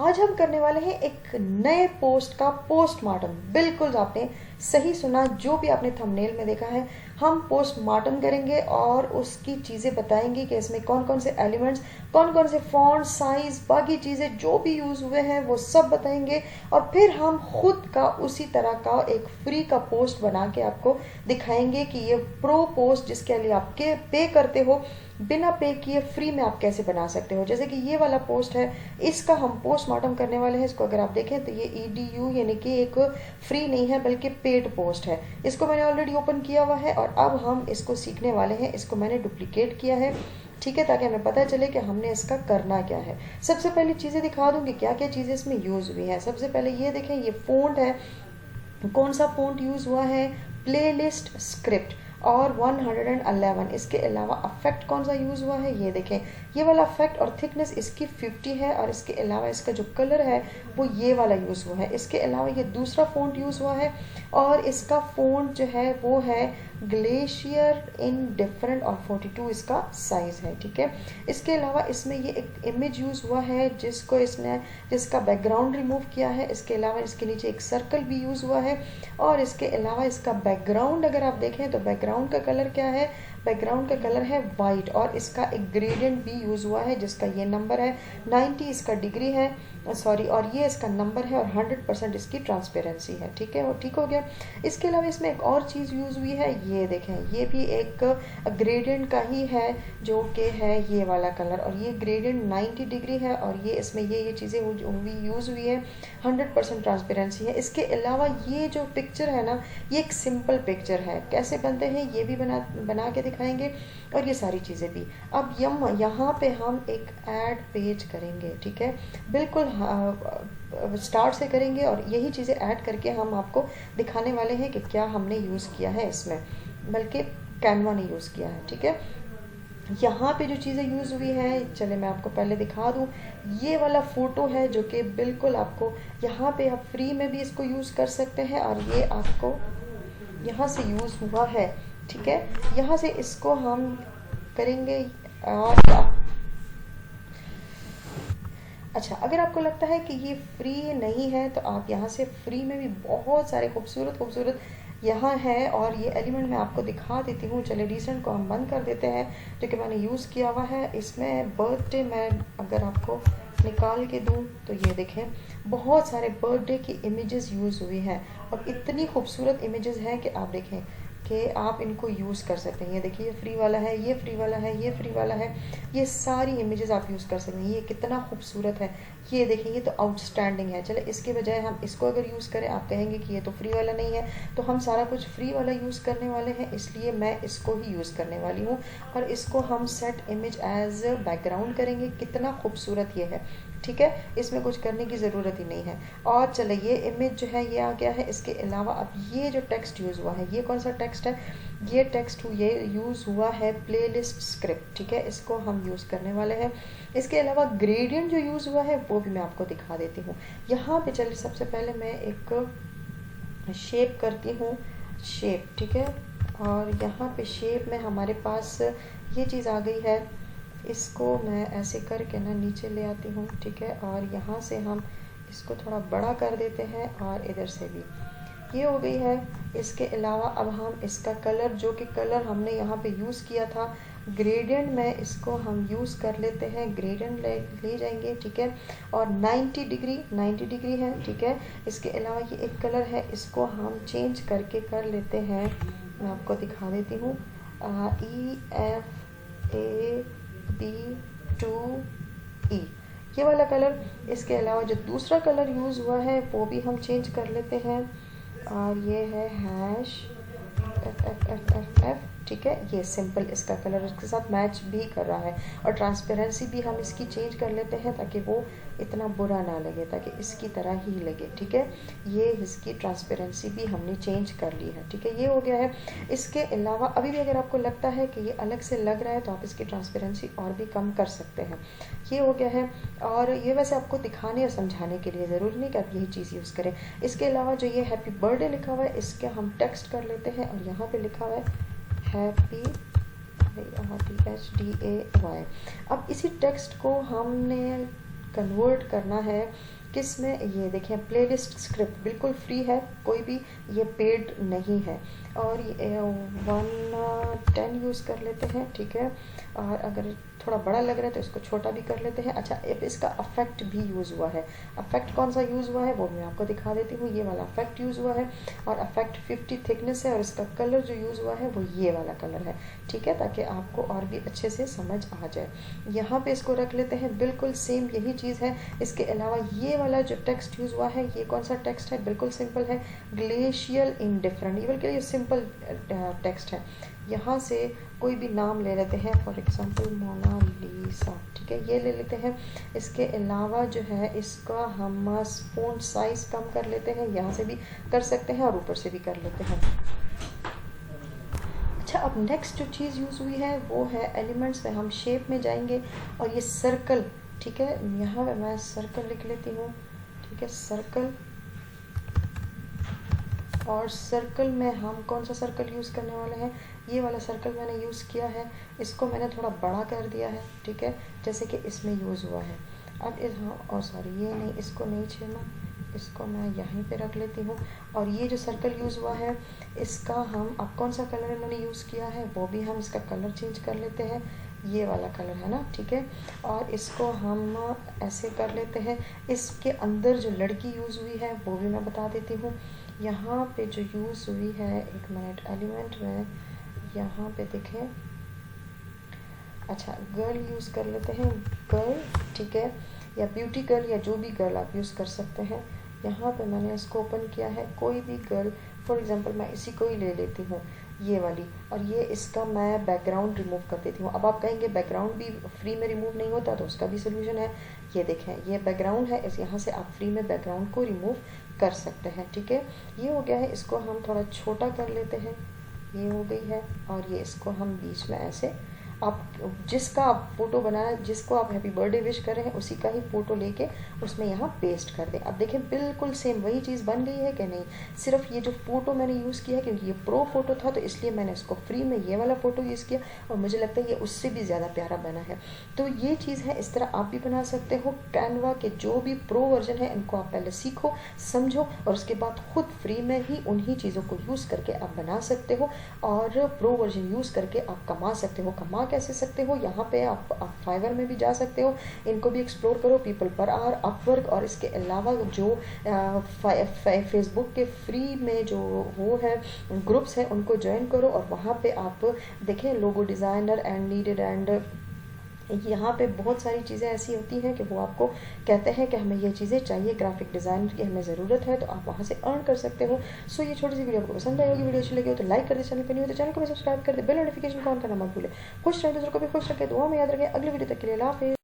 आज हम करने वाले हैं एक नए पोस्ट का पोस्टमार्टम। बिल्कुल आपने सही सुना, जो भी आपने थंबनेल में देखा है, हम पोस्टमार्टम करेंगे और उसकी चीज़ें बताएंगे कि इसमें कौन कौन से एलिमेंट्स, कौन कौन से फॉन्ट, साइज, बाकी चीज़ें जो भी यूज़ हुए हैं वो सब बताएंगे। और फिर हम खुद का उसी तरह का एक फ्री का पोस्ट बना के आपको दिखाएंगे कि ये प्रो पोस्ट जिसके लिए आप पे करते हो, बिना पे किए फ्री में आप कैसे बना सकते हो। जैसे कि ये वाला पोस्ट है, इसका हम पोस्टमार्टम करने वाले हैं। इसको अगर आप देखें तो ये EDU यानी कि एक फ्री नहीं है बल्कि पेड पोस्ट है। इसको मैंने ऑलरेडी ओपन किया हुआ है और अब हम इसको सीखने वाले हैं। इसको मैंने डुप्लीकेट किया है, ठीक है, ताकि हमें पता चले कि हमने इसका करना क्या है। सबसे पहले चीज़ें दिखा दूंगी क्या क्या चीज़ें इसमें यूज़ हुई हैं। सबसे पहले ये देखें, ये फ़ॉन्ट है, कौन सा फ़ॉन्ट यूज़ हुआ है, प्लेलिस्ट स्क्रिप्ट और 111। इसके अलावा अफेक्ट कौन सा यूज़ हुआ है, ये देखें, ये वाला अफेक्ट और थिकनेस इसकी 50 है और इसके अलावा इसका जो कलर है वो ये वाला यूज़ हुआ है। इसके अलावा ये दूसरा फ़ॉन्ट यूज़ हुआ है और इसका फ़ॉन्ट जो है वो है ग्लेशियर इन डिफरेंट और 42 इसका साइज़ है, ठीक है। इसके अलावा इसमें ये एक इमेज यूज़ हुआ है जिसका बैकग्राउंड रिमूव किया है। इसके अलावा इसके नीचे एक सर्कल भी यूज़ हुआ है और इसके अलावा इसका बैकग्राउंड अगर आप देखें तो बैकग्राउंड का कलर क्या है, बैकग्राउंड का कलर है वाइट और इसका एक ग्रेडियंट भी यूज़ हुआ है जिसका ये नंबर है 90, इसका डिग्री है सॉरी, और ये इसका नंबर है और 100% इसकी ट्रांसपेरेंसी है, ठीक है, वो ठीक हो गया। इसके अलावा इसमें एक और चीज़ यूज़ हुई है, ये देखें, ये भी एक ग्रेडियंट का ही है जो कि है ये वाला कलर और ये ग्रेडियंट 90 डिग्री है और ये इसमें ये चीज़ें यूज़ हुई है, 100% ट्रांसपेरेंसी है। इसके अलावा ये जो पिक्चर है ना, ये एक सिंपल पिक्चर है, कैसे बनते हैं ये भी बना के दिखाएंगे और ये सारी चीज़ें भी। अब यहाँ पे हम एक ऐड पेज करेंगे, ठीक है, बिल्कुल स्टार्ट से करेंगे और यही चीज़ें ऐड करके हम आपको दिखाने वाले हैं कि क्या हमने यूज़ किया है इसमें, बल्कि कैनवा ने यूज़ किया है, ठीक है। यहाँ पे जो चीज़ें यूज़ हुई हैं, चले मैं आपको पहले दिखा दूँ। ये वाला फ़ोटो है जो कि बिल्कुल आपको यहाँ पे आप फ्री में भी इसको यूज़ कर सकते हैं और ये आपको यहाँ से यूज़ हुआ है, ठीक है। यहाँ से इसको हम करेंगे और अच्छा, अगर आपको लगता है कि ये फ्री नहीं है तो आप यहाँ से फ्री में भी बहुत सारे खूबसूरत यहाँ है और ये एलिमेंट मैं आपको दिखा देती हूँ। चले रिसेंट को हम बंद कर देते हैं जो कि मैंने यूज़ किया हुआ है। इसमें बर्थडे मैं अगर आपको निकाल के दूँ तो ये देखें, बहुत सारे बर्थडे की इमेजेस यूज़ हुई हैं और इतनी खूबसूरत इमेजेस हैं कि आप देखें कि आप इनको यूज़ कर सकते हैं। ये देखिए, ये फ्री वाला है, ये फ्री वाला है, ये फ्री वाला है, ये सारी इमेजेस आप यूज़ कर सकते हैं। ये कितना खूबसूरत है, ये देखें, ये तो आउटस्टैंडिंग है। चले इसके बजाय हम इसको अगर यूज़ करें, आप कहेंगे कि ये तो फ्री वाला नहीं है, तो हम सारा कुछ फ्री वाला यूज़ करने वाले हैं, इसलिए मैं इसको ही यूज़ करने वाली हूँ और इसको हम सेट इमेज एज बैकग्राउंड करेंगे। कितना खूबसूरत ये है, ठीक है, इसमें कुछ करने की ज़रूरत ही नहीं है। और चले ये इमेज जो है ये आ गया है। इसके अलावा अब ये जो टेक्स्ट यूज़ हुआ है, ये कौन सा टेक्स्ट है, ये टेक्स्ट ये यूज़ हुआ है प्लेलिस्ट स्क्रिप्ट, ठीक है, इसको हम यूज़ करने वाले हैं। इसके अलावा ग्रेडियंट जो यूज़ हुआ है वो भी मैं आपको दिखा देती हूँ। यहाँ पे चलिए सबसे पहले मैं एक शेप करती हूँ, शेप, ठीक है, और यहाँ पे शेप में हमारे पास ये चीज़ आ गई है। इसको मैं ऐसे करके ना नीचे ले आती हूँ, ठीक है, और यहाँ से हम इसको थोड़ा बड़ा कर देते हैं और इधर से भी ये हो गई है। इसके अलावा अब हम इसका कलर, जो कि कलर हमने यहाँ पे यूज़ किया था ग्रेडियंट में, इसको हम यूज़ कर लेते हैं, ग्रेडियंट ले जाएंगे, ठीक है, और 90 डिग्री है, ठीक है। इसके अलावा ये एक कलर है, इसको हम चेंज करके कर लेते हैं, मैं आपको दिखा देती हूँ, EFAB2E, ये वाला कलर। इसके अलावा जो दूसरा कलर यूज़ हुआ है वो भी हम चेंज कर लेते हैं और ये है #FFFFF, ठीक है, ये सिंपल इसका कलर इसके साथ मैच भी कर रहा है और ट्रांसपेरेंसी भी हम इसकी चेंज कर लेते हैं ताकि वो इतना बुरा ना लगे, ताकि इसकी तरह ही लगे, ठीक है। ये इसकी ट्रांसपेरेंसी भी हमने चेंज कर ली है, ठीक है, ये हो गया है। इसके अलावा अभी भी अगर आपको लगता है कि ये अलग से लग रहा है तो आप इसकी ट्रांसपेरेंसी और भी कम कर सकते हैं। ये हो गया है और ये वैसे आपको दिखाने और समझाने के लिए, ज़रूरी नहीं कि आप यही चीज़ यूज़ करें। इसके अलावा जो ये हैप्पी बर्थडे लिखा हुआ है, इसके हम टेक्स्ट कर लेते हैं और यहाँ पे लिखा हुआ है हैप्पी HDAY। अब इसी टेक्स्ट को हमने कन्वर्ट करना है किस में, ये देखें प्लेलिस्ट स्क्रिप्ट बिल्कुल फ्री है, कोई भी ये पेड नहीं है। और 110 यूज़ कर लेते हैं, ठीक है। और अगर थोड़ा बड़ा लग रहा है तो इसको छोटा भी कर लेते हैं। अच्छा, अब इसका अफेक्ट भी यूज़ हुआ है। अफेक्ट कौन सा यूज़ हुआ है वो मैं आपको दिखा देती हूँ। ये वाला अफेक्ट यूज़ हुआ है और अफेक्ट 50 थिकनेस है और इसका कलर जो यूज़ हुआ है वो ये वाला कलर है, ठीक है, ताकि आपको और भी अच्छे से समझ आ जाए। यहाँ पे इसको रख लेते हैं, बिल्कुल सेम यही चीज़ है। इसके अलावा ये वाला जो टेक्स्ट यूज़ हुआ है, ये कौन सा टेक्स्ट है, बिल्कुल सिंपल है, ग्लेशियल इंडिफरेंट, ये बल्कि ये सिंपल टेक्स्ट है। यहाँ से कोई भी नाम ले लेते हैं, फॉर एग्जांपल मोनालिसा, ठीक है, ये ले लेते हैं। इसके अलावा जो है इसका हम फ़ॉन्ट साइज़ कम कर लेते हैं, यहाँ से भी कर सकते हैं और ऊपर से भी कर लेते हैं। अच्छा, अब नेक्स्ट जो चीज़ यूज़ हुई है वो है एलिमेंट्स में, हम शेप में जाएंगे और ये सर्कल, ठीक है, यहाँ पे मैं सर्कल लिख लेती हूँ, ठीक है, सर्कल। और सर्कल में हम कौन सा सर्कल यूज़ करने वाले हैं, ये वाला सर्कल मैंने यूज़ किया है, इसको मैंने थोड़ा बड़ा कर दिया है, ठीक है, जैसे कि इसमें यूज़ हुआ है। अब इस और सॉरी ये नहीं, इसको नहीं छेड़ना, इसको मैं यहीं पे रख लेती हूँ। और ये जो सर्कल यूज़ हुआ है इसका हम, अब कौन सा कलर इन्होंने यूज़ किया है वो भी हम इसका कलर चेंज कर लेते हैं, ये वाला कलर है ना, ठीक है। और इसको हम ऐसे कर लेते हैं। इसके अंदर जो लड़की यूज़ हुई है वो भी मैं बता देती हूँ। यहाँ पे जो यूज़ हुई है, एक मिनट, एलिमेंट में यहाँ पे देखें, अच्छा गर्ल यूज़ कर लेते हैं, गर्ल, ठीक है, या ब्यूटी गर्ल या जो भी गर्ल आप यूज़ कर सकते हैं। यहाँ पे मैंने इसको ओपन किया है, कोई भी गर्ल, फॉर एग्जांपल मैं इसी को ही ले लेती हूँ, ये वाली, और ये इसका मैं बैकग्राउंड रिमूव कर देती हूँ। अब आप कहेंगे बैकग्राउंड भी फ्री में रिमूव नहीं होता, तो उसका भी सोल्यूशन है। ये देखें, ये बैकग्राउंड है, इस यहाँ से आप फ्री में बैकग्राउंड को रिमूव कर सकते हैं, ठीक है। ये हो गया है, इसको हम थोड़ा छोटा कर लेते हैं, ये हो गई है। और ये इसको हम बीच में ऐसे, आप जिसका आप फोटो बनाना, जिसको आप हैप्पी बर्थडे विश कर रहे हैं उसी का ही फोटो लेके उसमें यहाँ पेस्ट कर दें। अब देखें बिल्कुल सेम वही चीज़ बन गई है कि नहीं। सिर्फ ये जो फोटो मैंने यूज़ किया है, क्योंकि ये प्रो फोटो था तो इसलिए मैंने इसको फ्री में ये वाला फोटो यूज़ किया और मुझे लगता है ये उससे भी ज़्यादा प्यारा बना है। तो ये चीज़ है, इस तरह आप भी बना सकते हो। कैनवा के जो भी प्रो वर्जन है इनको आप पहले सीखो, समझो, और उसके बाद खुद फ्री में ही उन्हीं चीज़ों को यूज़ करके आप बना सकते हो और प्रो वर्जन यूज़ करके आप कमा सकते हो। कमा कैसे सकते हो, यहाँ पे आप फाइवर में भी जा सकते हो, इनको भी एक्सप्लोर करो, पीपल पर आवर, अपवर्क, और इसके अलावा जो फेसबुक के फ्री में जो वो है ग्रुप्स हैं उनको ज्वाइन करो और वहाँ पे आप देखें लोगो डिज़ाइनर एंड नीडेड एंड यहाँ पे बहुत सारी चीज़ें ऐसी होती हैं कि वो आपको कहते हैं कि हमें ये चीज़ें चाहिए, ग्राफिक डिज़ाइनर की हमें ज़रूरत है, तो आप वहाँ से अर्न कर सकते हो। सो ये छोटी सी वीडियो आपको पसंद आई होगी, वीडियो अच्छी लगी हो तो लाइक कर दे, चैनल पर नहीं हो तो चैनल को भी सब्सक्राइब कर दे, बेल नोटिफिकेशन को ऑन करना मत भूले। खुश रहें, दूसरों को भी खुश रखें, दुआ में याद रखें। अगली वीडियो तक के लिए अल्लाह हाफिज़।